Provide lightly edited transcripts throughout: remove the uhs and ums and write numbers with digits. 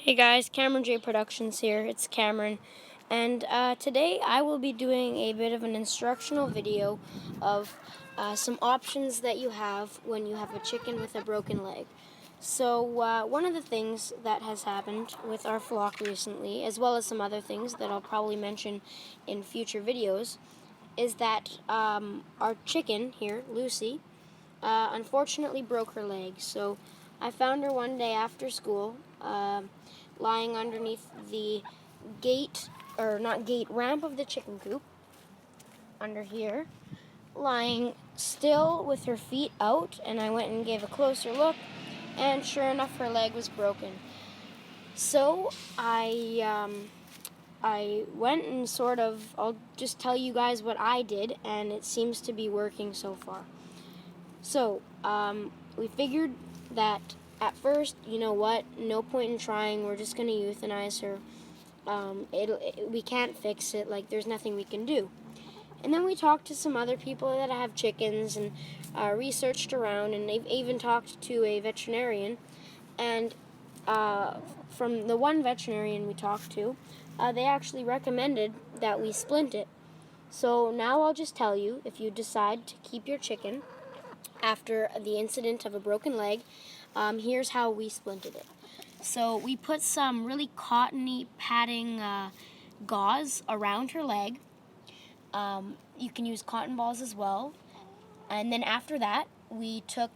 Hey guys, Cameron J Productions here. It's Cameron, and today I will be doing a bit of an instructional video of some options that you have when you have a chicken with a broken leg. So one of the things that has happened with our flock recently, as well as some other things that I'll probably mention in future videos, is that our chicken here, Lucy, unfortunately broke her leg. So I found her one day after school, lying underneath the gate, or not gate, ramp of the chicken coop, under here, lying still with her feet out, and I went and gave a closer look, and sure enough, her leg was broken. So I went and I'll just tell you guys what I did, and it seems to be working so far. So, we figured that at first, you know what, no point in trying, we're just going to euthanize her. We can't fix it, like, there's nothing we can do. And then we talked to some other people that have chickens and researched around, and they've even talked to a veterinarian. And from the one veterinarian we talked to, they actually recommended that we splint it. So now I'll just tell you, if you decide to keep your chicken after the incident of a broken leg, here's how we splinted it. So we put some really cottony padding gauze around her leg. You can use cotton balls as well. And then after that, we took,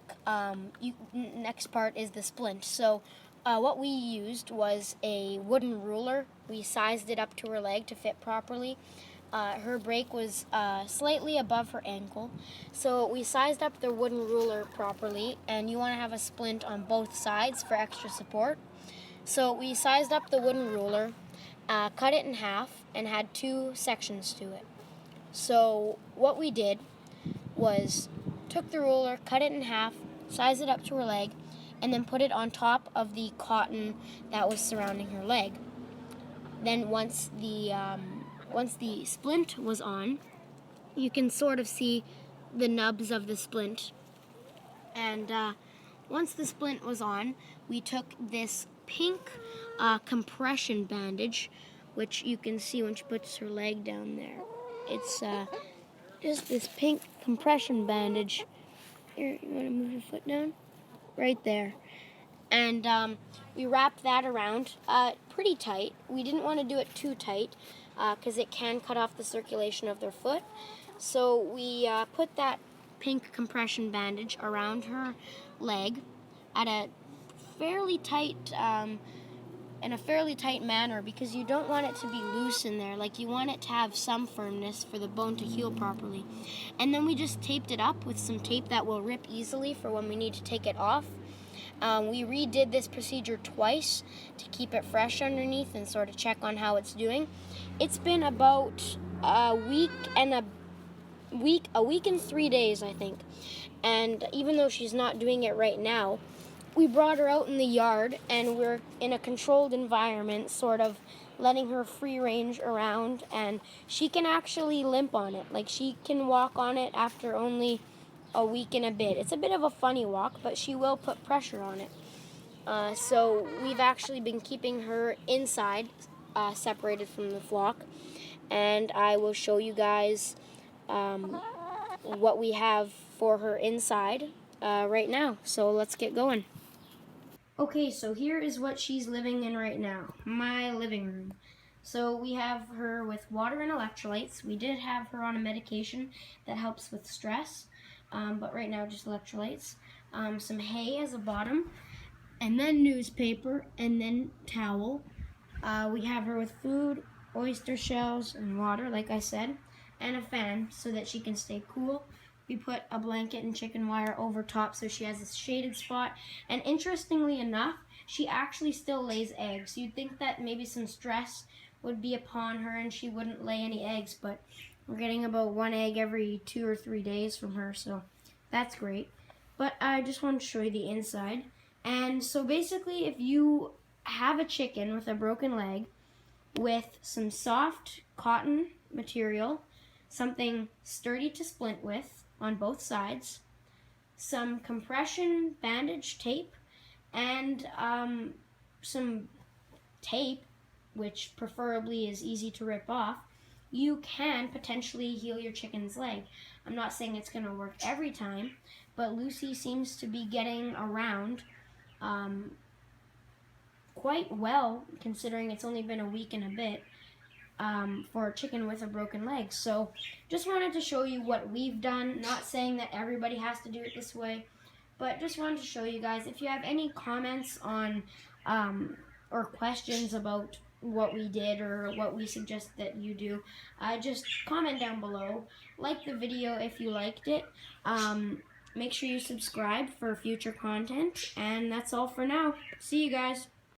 next part is the splint. So what we used was a wooden ruler. We sized it up to her leg to fit properly. Her break was slightly above her ankle, so we sized up the wooden ruler properly, and you want to have a splint on both sides for extra support. So we sized up the wooden ruler, cut it in half, and had two sections to it. So what we did was took the ruler, cut it in half, sized it up to her leg, and then put it on top of the cotton that was surrounding her leg. Then once the splint was on, you can sort of see the nubs of the splint. And once the splint was on, we took this pink compression bandage, which you can see when she puts her leg down there. It's just this pink compression bandage. Here, you want to move your foot down? Right there. And we wrapped that around pretty tight. We didn't want to do it too tight because it can cut off the circulation of their foot. So we put that pink compression bandage around her leg at a fairly tight, in a fairly tight manner, because you don't want it to be loose in there. Like, you want it to have some firmness for the bone to heal properly. And then we just taped it up with some tape that will rip easily for when we need to take it off. We redid this procedure twice to keep it fresh underneath and sort of check on how it's doing. It's been about a week and 3 days, I think. And even though she's not doing it right now, we brought her out in the yard, and we're in a controlled environment, sort of letting her free range around, and she can actually limp on it. Like, she can walk on it after only a week and a bit. It's a bit of a funny walk, but she will put pressure on it. So we've actually been keeping her inside, separated from the flock, and I will show you guys what we have for her inside right now. So let's get going. Okay, so here is what she's living in right now, my living room. So we have her with water and electrolytes. We did have her on a medication that helps with stress, but right now just electrolytes. Some hay as a bottom, and then newspaper, and then towel. We have her with food, oyster shells, and water, like I said, and a fan so that she can stay cool. We put a blanket and chicken wire over top so she has a shaded spot. And interestingly enough, she actually still lays eggs. You'd think that maybe some stress would be upon her and she wouldn't lay any eggs, but we're getting about 1 egg every 2 or 3 days from her, so that's great. But I just wanted to show you the inside. And so basically, if you have a chicken with a broken leg with some soft cotton material, something sturdy to splint with on both sides, some compression bandage tape, and some tape, which preferably is easy to rip off, you can potentially heal your chicken's leg. I'm not saying it's going to work every time, but Lucy seems to be getting around quite well, considering it's only been a week and a bit for a chicken with a broken leg. So just wanted to show you what we've done. Not saying that everybody has to do it this way, but just wanted to show you guys. If you have any comments on or questions about what we did or what we suggest that you do, just comment down below. Like the video if you liked it. Make sure you subscribe for future content, and that's all for now. See you guys.